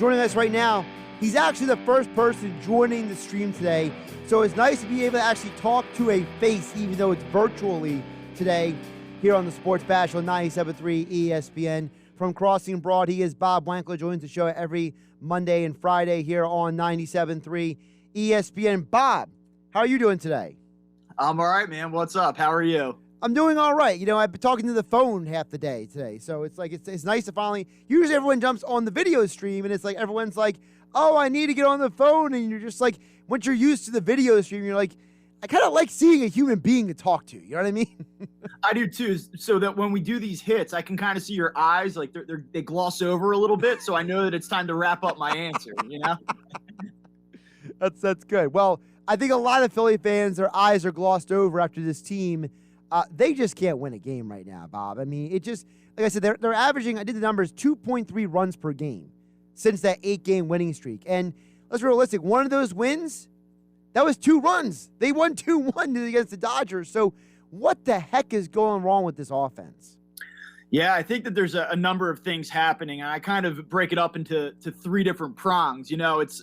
Joining us right now, he's actually the first person joining the stream today. So it's nice to be able to actually talk to a face, even though it's virtually today here on the Sports Bash on 97.3 ESPN. From Crossing Broad, he is Bob Wankel, joins the show every Monday and Friday here on 97.3 ESPN. Bob, how are you doing today? I'm all right, man. What's up? How are you? I'm doing all right. You know, I've been talking to the phone half the day today. So it's like, it's nice to finally, usually everyone jumps on the video stream and it's like, everyone's like, oh, I need to get on the phone. And you're just like, once you're used to the video stream, you're like, I kind of like seeing a human being to talk to. You know what I mean? I do too. So that when we do these hits, I can kind of see your eyes, like they gloss over a little bit. So I know that it's time to wrap up my answer, you know? That's good. Well, I think a lot of Philly fans, their eyes are glossed over after this team. They just can't win a game right now, Bob. I mean, it just, like I said, they're averaging, I did the numbers, 2.3 runs per game since that 8-game winning streak. And let's be realistic, one of those wins, that was 2 runs. They won 2-1 against the Dodgers. So what the heck is going wrong with this offense? Yeah, I think that there's a number of things happening. And I kind of break it up into 3 different prongs. You know, it's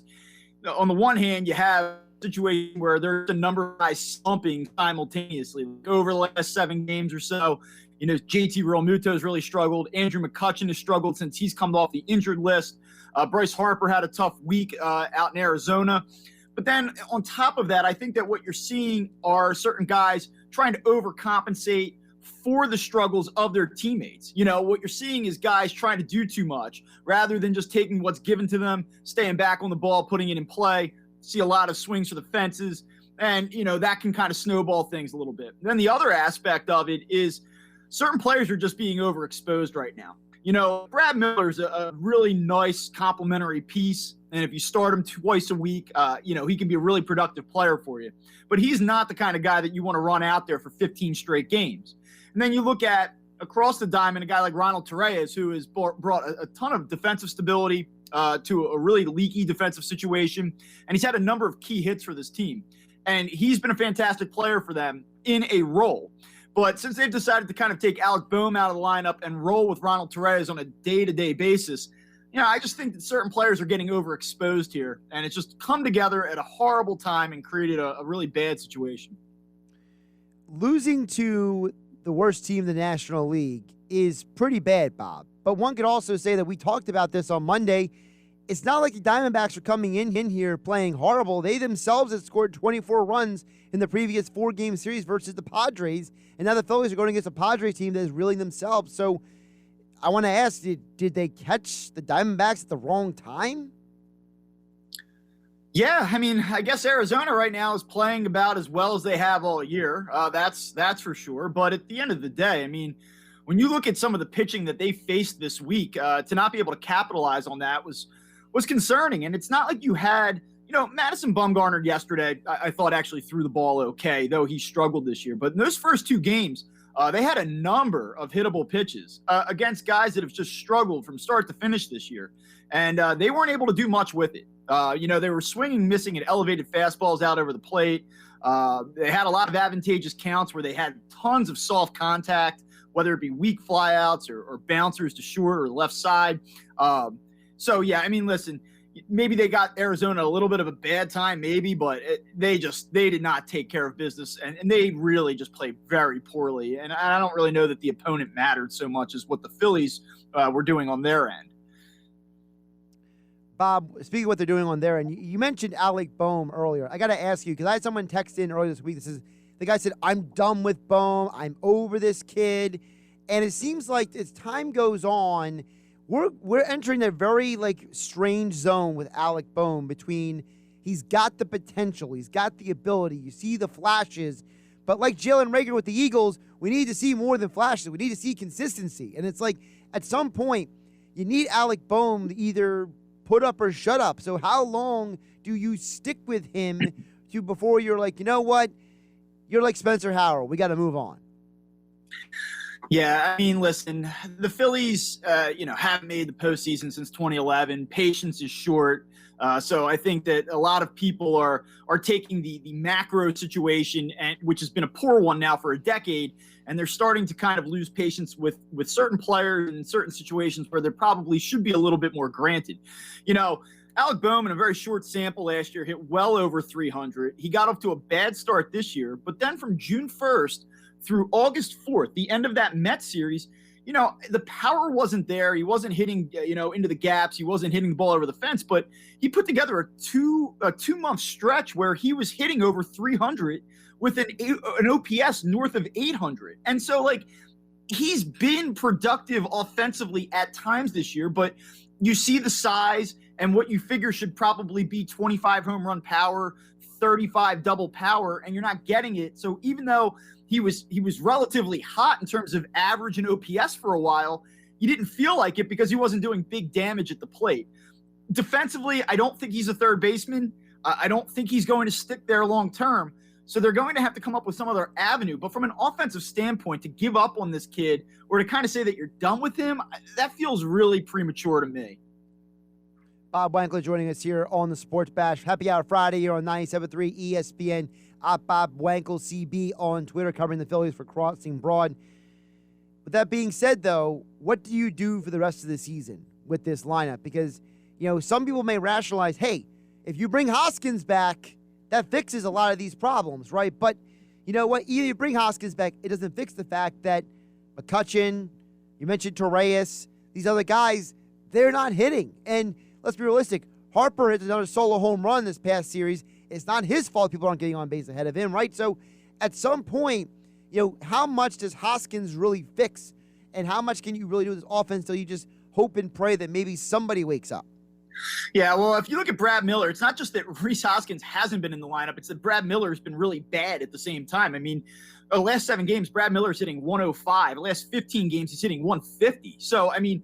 on the one hand, you have situation where there's a number of guys slumping simultaneously. Like over the last 7 games or so, you know, JT Realmuto's really struggled. Andrew McCutchen has struggled since he's come off the injured list. Bryce Harper had a tough week out in Arizona. But then on top of that, I think that what you're seeing are certain guys trying to overcompensate for the struggles of their teammates. You know, what you're seeing is guys trying to do too much rather than just taking what's given to them, staying back on the ball, putting it in play. See a lot of swings for the fences, and you know that can kind of snowball things a little bit. And then the other aspect of it is certain players are just being overexposed right now. You know, Brad Miller's a really nice complimentary piece, and if you start him twice a week, you know, he can be a really productive player for you. But he's not the kind of guy that you want to run out there for 15 straight games. And then you look at across the diamond a guy like Ronald Torreyes, who has brought a ton of defensive stability to a really leaky defensive situation. And he's had a number of key hits for this team. And he's been a fantastic player for them in a role. But since they've decided to kind of take Alec Boehm out of the lineup and roll with Ronald Torreyes on a day-to-day basis, you know, I just think that certain players are getting overexposed here. And it's just come together at a horrible time and created a really bad situation. Losing to the worst team in the National League is pretty bad, Bob. But one could also say that we talked about this on Monday. It's not like the Diamondbacks are coming in here playing horrible. They themselves have scored 24 runs in the previous 4-game series versus the Padres. And now the Phillies are going against a Padres team that is reeling themselves. So I want to ask, did they catch the Diamondbacks at the wrong time? Yeah, I mean, I guess Arizona right now is playing about as well as they have all year. That's for sure. But at the end of the day, I mean, when you look at some of the pitching that they faced this week, to not be able to capitalize on that was concerning. And it's not like you had, you know, Madison Bumgarner yesterday, I thought actually threw the ball okay, though he struggled this year. But in those first 2 games, they had a number of hittable pitches against guys that have just struggled from start to finish this year. And they weren't able to do much with it. You know, they were swinging, missing, and elevated fastballs out over the plate. They had a lot of advantageous counts where they had tons of soft contact, whether it be weak flyouts or bouncers to short or left side. So, yeah, I mean, listen, maybe they got Arizona a little bit of a bad time, maybe, but they did not take care of business, and they really just played very poorly. And I don't really know that the opponent mattered so much as what the Phillies were doing on their end. Bob, speaking of what they're doing on their end, you mentioned Alec Boehm earlier. I got to ask you, because I had someone text in earlier this week. The guy said, I'm done with Boehm. I'm over this kid. And it seems like as time goes on, we're entering a very strange zone with Alec Boehm between he's got the potential, he's got the ability, you see the flashes, but like Jalen Reagor with the Eagles, we need to see more than flashes. We need to see consistency. And it's like at some point, you need Alec Boehm to either put up or shut up. So how long do you stick with him before you're like, you know what? You're like Spencer Howard. We got to move on. Yeah, I mean, listen, the Phillies, haven't made the postseason since 2011. Patience is short. So I think that a lot of people are taking the macro situation, and which has been a poor one now for a decade, and they're starting to kind of lose patience with certain players in certain situations where there probably should be a little bit more granted. Alec Bohm, in a very short sample last year, hit well over 300. He got off to a bad start this year, but then from June 1st through August 4th, the end of that Mets series, the power wasn't there. He wasn't hitting, into the gaps. He wasn't hitting the ball over the fence, but he put together a two-month stretch where he was hitting over 300 with an OPS north of 800. And so, he's been productive offensively at times this year, but you see the size and what you figure should probably be 25 home run power, 35 double power, and you're not getting it. So even though he was relatively hot in terms of average and OPS for a while, you didn't feel like it because he wasn't doing big damage at the plate. Defensively, I don't think he's a third baseman. I don't think he's going to stick there long term. So they're going to have to come up with some other avenue. But from an offensive standpoint, to give up on this kid or to kind of say that you're done with him, that feels really premature to me. Bob Wankel joining us here on the Sports Bash. Happy Hour Friday here on 97.3 ESPN. At Bob Wankel CB on Twitter, covering the Phillies for Crossing Broad. With that being said, though, what do you do for the rest of the season with this lineup? Because, some people may rationalize, hey, if you bring Hoskins back, that fixes a lot of these problems, right? But you know what? Either you bring Hoskins back, it doesn't fix the fact that McCutchen, you mentioned Torreyes, these other guys, they're not hitting. And let's be realistic. Harper hit another solo home run this past series. It's not his fault people aren't getting on base ahead of him, right? So at some point, how much does Hoskins really fix? And how much can you really do with this offense till you just hope and pray that maybe somebody wakes up? Yeah, well, if you look at Brad Miller, it's not just that Rhys Hoskins hasn't been in the lineup. It's that Brad Miller's been really bad at the same time. I mean, the last 7 games, Brad Miller's hitting 105. The last 15 games, he's hitting 150. So, I mean,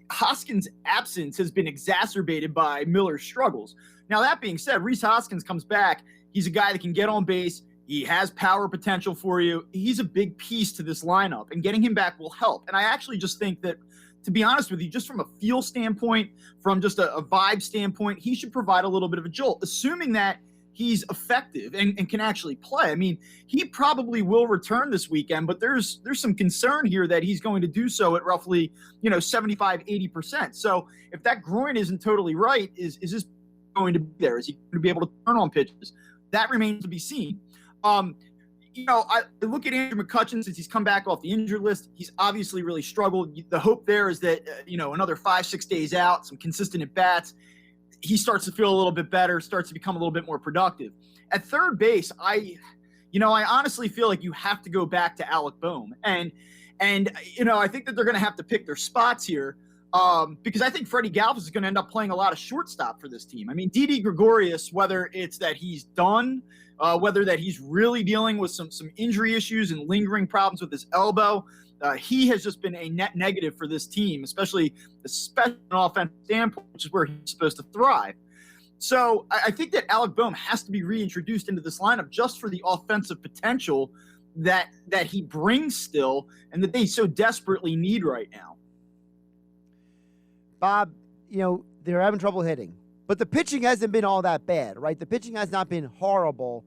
Hoskins' absence has been exacerbated by Miller's struggles. Now, that being said, Rhys Hoskins comes back. He's a guy that can get on base. He has power potential for you. He's a big piece to this lineup, and getting him back will help. And I actually just think that, to be honest with you, just from a feel standpoint, from just a vibe standpoint, he should provide a little bit of a jolt, assuming that he's effective and can actually play. I mean, he probably will return this weekend, but there's some concern here that he's going to do so at roughly, 75, 80%. So if that groin isn't totally right, is this going to be there? Is he going to be able to turn on pitches? That remains to be seen. I look at Andrew McCutchen since he's come back off the injured list. He's obviously really struggled. The hope there is that, another 5-6 days out, some consistent at bats, he starts to feel a little bit better, starts to become a little bit more productive. At third base, I honestly feel like you have to go back to Alec Bohm. And I think that they're going to have to pick their spots here because I think Freddie Galvis is going to end up playing a lot of shortstop for this team. I mean, Didi Gregorius, whether it's that he's done, whether that he's really dealing with some injury issues and lingering problems with his elbow, he has just been a net negative for this team, especially an offensive standpoint, which is where he's supposed to thrive. So I think that Alec Bohm has to be reintroduced into this lineup just for the offensive potential that he brings still and that they so desperately need right now. Bob, they're having trouble hitting, but the pitching hasn't been all that bad, right? The pitching has not been horrible.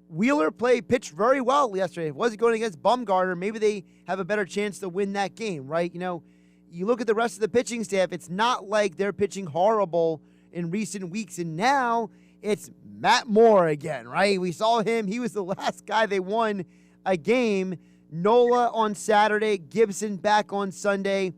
Wheeler pitched very well yesterday. If it wasn't going against Bumgarner, maybe they have a better chance to win that game, right? You look at the rest of the pitching staff, it's not like they're pitching horrible in recent weeks, and now it's Matt Moore again, right? We saw him. He was the last guy they won a game. Nola on Saturday, Gibson back on Sunday.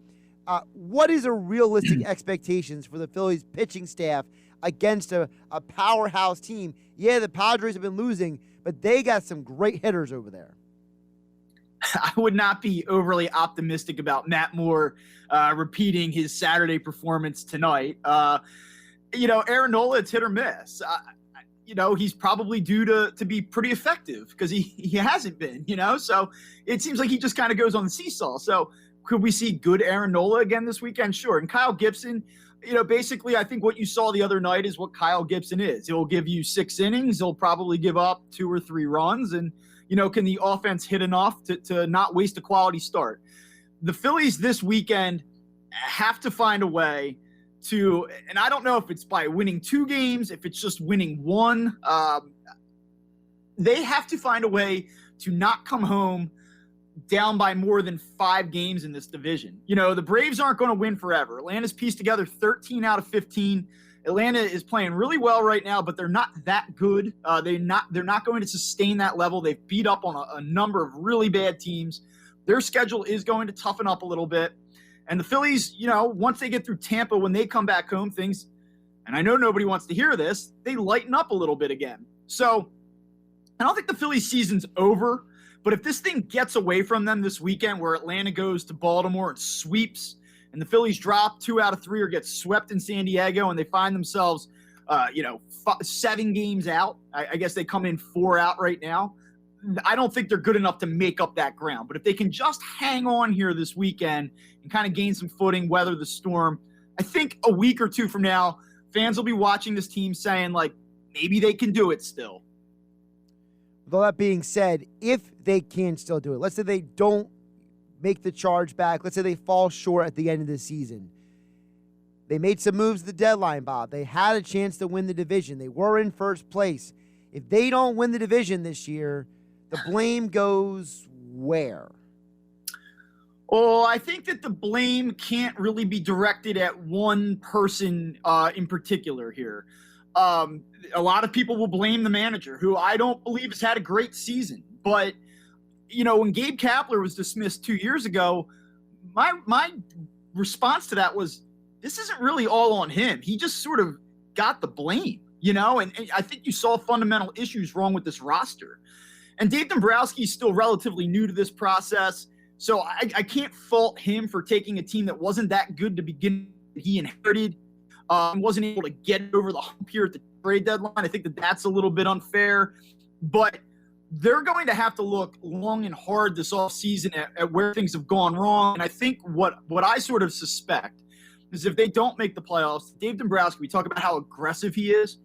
What is a realistic expectations for the Phillies pitching staff against a powerhouse team? Yeah, the Padres have been losing, but they got some great hitters over there. I would not be overly optimistic about Matt Moore repeating his Saturday performance tonight. Aaron Nola, it's hit or miss. He's probably due to be pretty effective because he hasn't been, so it seems like he just kind of goes on the seesaw. So could we see good Aaron Nola again this weekend? Sure. And Kyle Gibson, basically I think what you saw the other night is what Kyle Gibson is. He'll give you 6 innings. He'll probably give up 2 or 3 runs. And, can the offense hit enough to not waste a quality start? The Phillies this weekend have to find a way to, and I don't know if it's by winning 2 games, if it's just winning 1. They have to find a way to not come home down by more than 5 games in this division. The Braves aren't going to win forever. Atlanta's pieced together 13 out of 15. Atlanta is playing really well right now, but they're not that good. They're not going to sustain that level. They've beat up on a number of really bad teams. Their schedule is going to toughen up a little bit. And the Phillies, once they get through Tampa, when they come back home, things, and I know nobody wants to hear this, they lighten up a little bit again. So I don't think the Phillies season's over. But if this thing gets away from them this weekend where Atlanta goes to Baltimore and sweeps and the Phillies drop 2 out of 3 or get swept in San Diego and they find themselves, 7 games out, I guess they come in 4 out right now. I don't think they're good enough to make up that ground. But if they can just hang on here this weekend and kind of gain some footing, weather the storm, I think a week or 2 from now, fans will be watching this team saying, maybe they can do it still. With all that being said, if they can still do it, let's say they don't make the charge back, let's say they fall short at the end of the season. They made some moves at the deadline, Bob. They had a chance to win the division. They were in first place. If they don't win the division this year, the blame goes where? Oh, I think that the blame can't really be directed at one person in particular here. A lot of people will blame the manager, who I don't believe has had a great season. But, when Gabe Kapler was dismissed 2 years ago, my response to that was, this isn't really all on him. He just sort of got the blame, and I think you saw fundamental issues wrong with this roster. And Dave Dombrowski is still relatively new to this process, so I can't fault him for taking a team that wasn't that good to begin with. He inherited. Wasn't able to get over the hump here at the trade deadline. I think that's a little bit unfair. But they're going to have to look long and hard this offseason at where things have gone wrong. And I think what I sort of suspect is if they don't make the playoffs, Dave Dombrowski, we talk about how aggressive he is.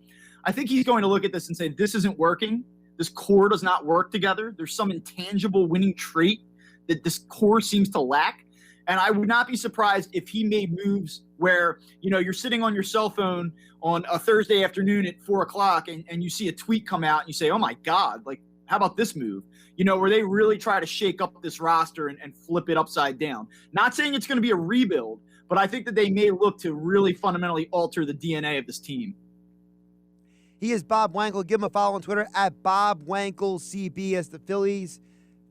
I think he's going to look at this and say, this isn't working. This core does not work together. There's some intangible winning trait that this core seems to lack. And I would not be surprised if he made moves where, you're sitting on your cell phone on a Thursday afternoon at 4:00 and you see a tweet come out and you say, oh my God, how about this move? Where they really try to shake up this roster and flip it upside down. Not saying it's going to be a rebuild, but I think that they may look to really fundamentally alter the DNA of this team. He is Bob Wankel. Give him a follow on Twitter at Bob Wankel CB as the Phillies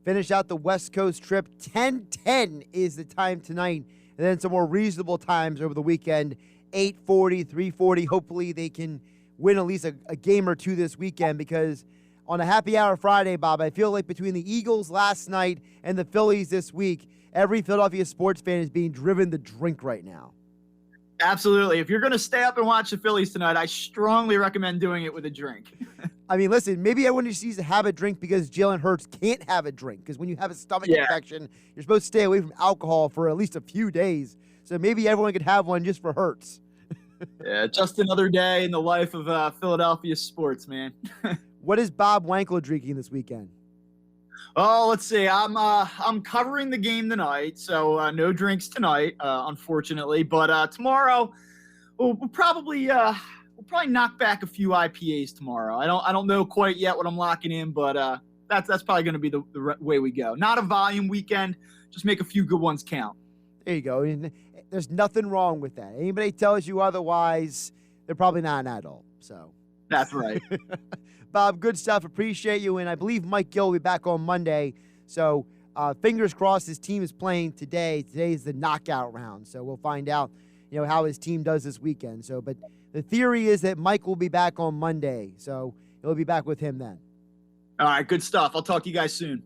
finish out the West Coast trip. 10:10 is the time tonight, and then some more reasonable times over the weekend. 8:40, 3:40. Hopefully they can win at least a game or 2 this weekend, because on a happy hour Friday, Bob, I feel like between the Eagles last night and the Phillies this week, every Philadelphia sports fan is being driven to drink right now. Absolutely. If you're going to stay up and watch the Phillies tonight, I strongly recommend doing it with a drink. I mean, listen, maybe everyone just needs to have a drink because Jalen Hurts can't have a drink, because when you have a stomach infection, you're supposed to stay away from alcohol for at least a few days. So maybe everyone could have one just for Hurts. Yeah, just another day in the life of Philadelphia sports, man. What is Bob Wankel drinking this weekend? Oh, let's see. I'm covering the game tonight, so no drinks tonight, unfortunately. But tomorrow, we'll probably knock back a few IPAs tomorrow. I don't know quite yet what I'm locking in, but that's probably going to be the way we go. Not a volume weekend, just make a few good ones count. There you go. And there's nothing wrong with that. Anybody tells you otherwise, they're probably not an adult. So that's right. Bob, good stuff. Appreciate you. And I believe Mike Gill will be back on Monday. So fingers crossed his team is playing today. Today is the knockout round. So we'll find out, how his team does this weekend. So, but the theory is that Mike will be back on Monday. So he'll be back with him then. All right, good stuff. I'll talk to you guys soon.